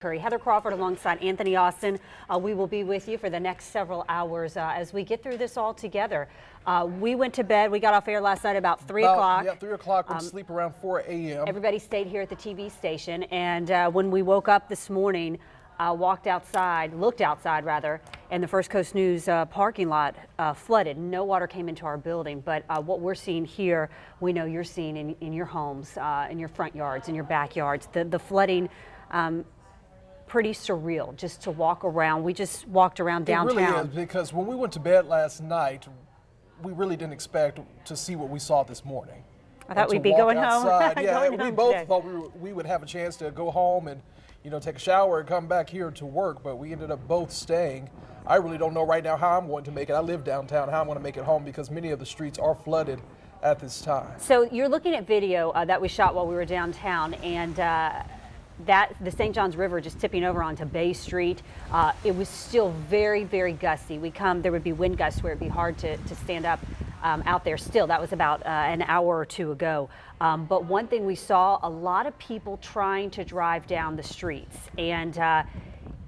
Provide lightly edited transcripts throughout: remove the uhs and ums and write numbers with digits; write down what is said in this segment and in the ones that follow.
Heather Crawford alongside Anthony Austin. We will be with you for the next several hours as we get through this all together. We went to bed. We got off air last night about 3 o'clock. Yeah, 3 o'clock. Went to sleep around 4 a.m. Everybody stayed here at the TV station. And when we woke up this morning, looked outside rather, and the First Coast News parking lot flooded. No water came into our building, but what we're seeing here, we know you're seeing in your homes, in your front yards, in your backyards. The flooding, pretty surreal just to walk around. We just walked around downtown. It really is, because when we went to bed last night, we really didn't expect to see what we saw this morning. I thought we'd be going home. Yeah, we both thought we would have a chance to go home and, you know, take a shower and come back here to work, but we ended up both staying. I really don't know right now how I'm going to make it. I live downtown, how I'm going to make it home, because many of the streets are flooded at this time. So you're looking at video that we shot while we were downtown, and the St. Johns River just tipping over onto Bay Street. It was still very, very gusty. There would be wind gusts where it'd be hard to stand up out there still. That was about an hour or two ago. But one thing we saw, a lot of people trying to drive down the streets. And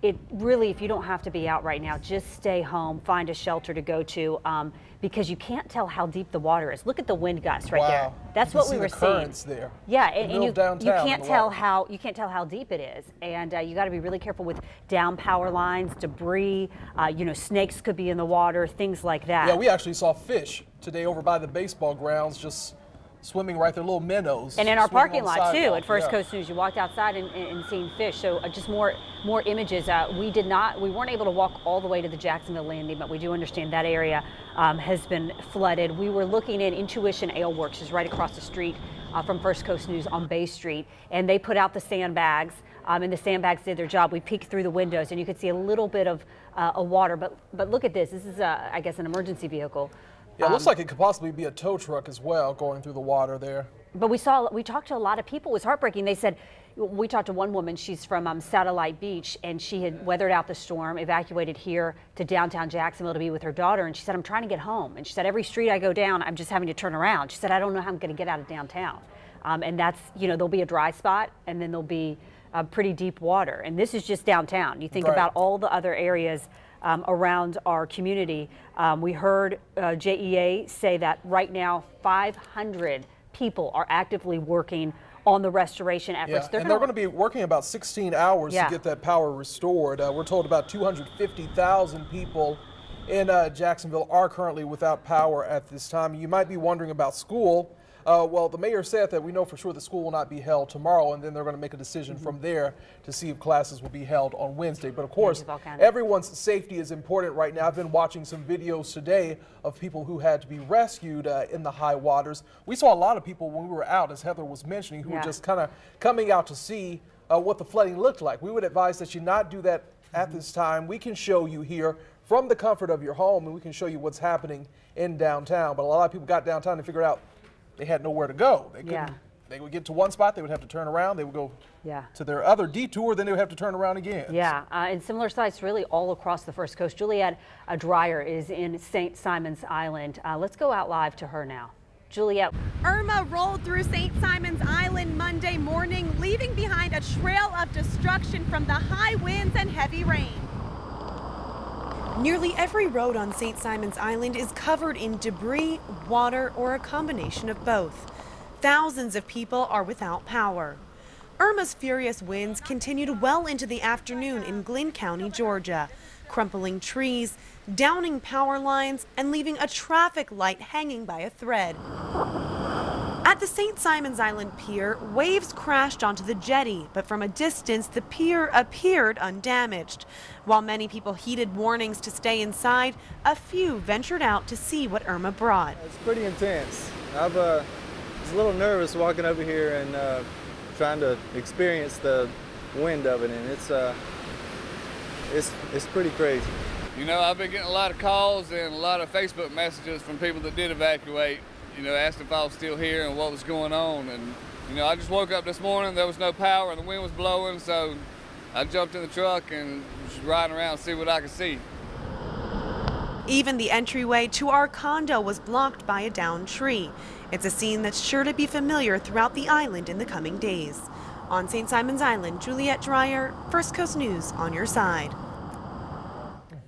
it really, if you don't have to be out right now, just stay home, find a shelter to go to, because you can't tell how deep the water is. Look at the wind gusts right there. That's what we were seeing. There. Yeah, and you can't tell how deep it is, and you got to be really careful with down power lines, debris. You know, snakes could be in the water, things like that. Yeah, we actually saw fish today over by the baseball grounds, just swimming right there, little minnows. And in our parking lot too, at First Coast News, you walked outside and seen fish. So just more images. We weren't able to walk all the way to the Jacksonville landing, but we do understand that area has been flooded. We were looking at Intuition Ale Works, is right across the street from First Coast News on Bay Street, and they put out the sandbags, and the sandbags did their job. We peeked through the windows, and you could see a little bit of water. But look at this. This is, I guess, an emergency vehicle. Yeah, it looks like it could possibly be a tow truck as well going through the water there. But we talked to a lot of people. It was heartbreaking. They said, we talked to one woman, she's from Satellite Beach, and she had weathered out the storm, evacuated here to downtown Jacksonville to be with her daughter. And she said, I'm trying to get home. And she said, every street I go down, I'm just having to turn around. She said, I don't know how I'm going to get out of downtown. And that's, you know, there'll be a dry spot, and then there'll be pretty deep water. And this is just downtown. You think about all the other areas around our community. We heard JEA say that right now 500 people are actively working on the restoration efforts. Yeah, they're going to be working about 16 hours to get that power restored. We're told about 250,000 people in Jacksonville are currently without power at this time. You might be wondering about school. Well, the mayor said that we know for sure the school will not be held tomorrow, and then they're going to make a decision from there to see if classes will be held on Wednesday. But of course, everyone's safety is important right now. I've been watching some videos today of people who had to be rescued in the high waters. We saw a lot of people when we were out, as Heather was mentioning, who were just kind of coming out to see what the flooding looked like. We would advise that you not do that at this time. We can show you here from the comfort of your home, and we can show you what's happening in downtown. But a lot of people got downtown and figured out they had nowhere to go. They would get to one spot, they would have to turn around, they would go to their other detour, then they would have to turn around again. Yeah, and similar sites really all across the First Coast. Juliet Dreyer is in St. Simon's Island. Let's go out live to her now. Juliet. Irma rolled through St. Simon's Island Monday morning, leaving behind a trail of destruction from the high winds and heavy rain. Nearly every road on St. Simon's Island is covered in debris, water, or a combination of both. Thousands of people are without power. Irma's furious winds continued well into the afternoon in Glynn County, Georgia, crumpling trees, downing power lines, and leaving a traffic light hanging by a thread. At the St. Simon's Island Pier, waves crashed onto the jetty, but from a distance, the pier appeared undamaged. While many people heeded warnings to stay inside, a few ventured out to see what Irma brought. It's pretty intense. I was a little nervous walking over here and trying to experience the wind of it, and it's pretty crazy. You know, I've been getting a lot of calls and a lot of Facebook messages from people that did evacuate, you know, asking if I was still here and what was going on. And, you know, I just woke up this morning, there was no power and the wind was blowing, so I jumped in the truck and was riding around to see what I could see. Even the entryway to our condo was blocked by a downed tree. It's a scene that's sure to be familiar throughout the island in the coming days. On St. Simon's Island, Juliette Dreyer, First Coast News on your side.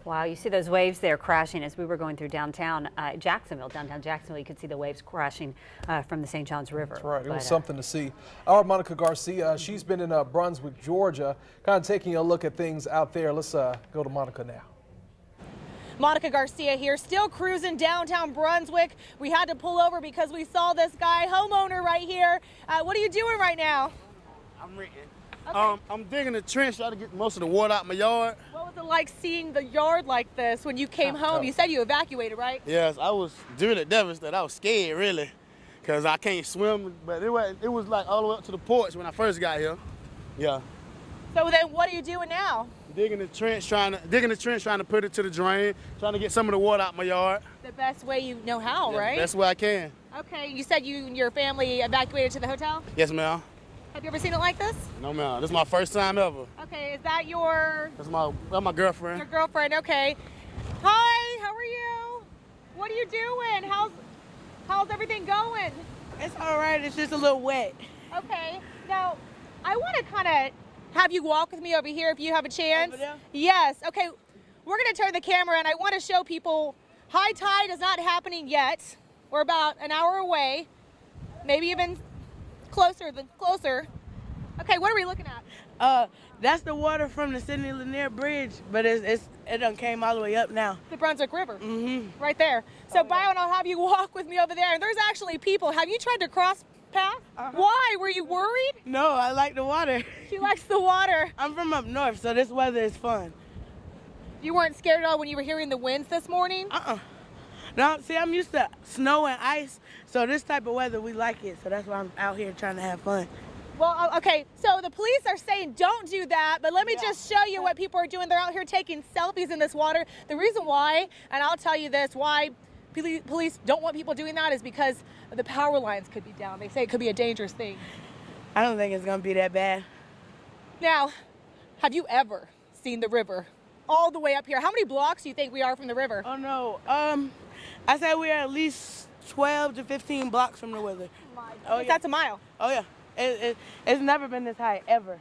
Wow, you see those waves there crashing as we were going through downtown Jacksonville. Downtown Jacksonville, you could see the waves crashing from the St. Johns River. That's right. It was something to see. Our Monica Garcia, she's been in Brunswick, Georgia, kind of taking a look at things out there. Let's go to Monica now. Monica Garcia here, still cruising downtown Brunswick. We had to pull over because we saw this guy, homeowner right here. What are you doing right now? I'm renting. Okay. I'm digging a trench trying to get most of the water out my yard. What was it like seeing the yard like this when you came home? You said you evacuated, right? Yes, I was really devastated. I was scared, really, because I can't swim. But it was like all the way up to the porch when I first got here. Yeah. So then what are you doing now? Digging the trench, trying to put it to the drain, trying to get some of the water out my yard. The best way you know how, Yeah, right? the best way I can. Okay, you said you and your family evacuated to the hotel? Yes, ma'am. Have you ever seen it like this? No, ma'am. This is my first time ever. Okay, is that your That's my girlfriend. girlfriend? Okay. Hi, how are you? What are you doing? How's everything going? It's all right. It's just a little wet. Okay. Now, I want to kind of have you walk with me over here if you have a chance. Over there? Yes. Okay. We're going to turn the camera and I want to show people high tide is not happening yet. We're about an hour away, maybe even closer. Okay, what are we looking at? That's the water from the Sidney Lanier Bridge, but it done came all the way up now. The Brunswick River. Mm-hmm. Right there. So Byron, I'll have you walk with me over there. And there's actually people. Have you tried to cross path? Why? Were you worried? No, I like the water. She likes the water. I'm from up north, so this weather is fun. You weren't scared at all when you were hearing the winds this morning? No, see, I'm used to snow and ice, so this type of weather, we like it. So that's why I'm out here trying to have fun. Well, okay, so the police are saying don't do that, but let me just show you what people are doing. They're out here taking selfies in this water. The reason why, and I'll tell you this, why police don't want people doing that is because the power lines could be down. They say it could be a dangerous thing. I don't think it's going to be that bad. Now, have you ever seen the river all the way up here? How many blocks do you think we are from the river? Oh, no. I said we're at least 12 to 15 blocks from the river. Oh, yeah. That's a mile. Oh, yeah. It's never been this high, ever.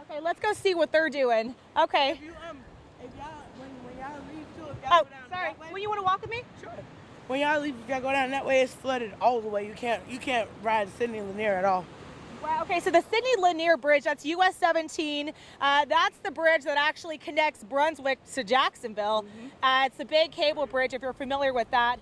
Okay, let's go see what they're doing. Okay. If y'all, when y'all leave too, if y'all Oh, go down sorry. that way, Well, you want to walk with me? sure. When y'all leave, if y'all go down that way, it's flooded all the way. You can't ride Sidney Lanier at all. Wow, okay, so the Sidney Lanier Bridge, that's US 17. That's the bridge that actually connects Brunswick to Jacksonville. It's the big cable bridge, if you're familiar with that.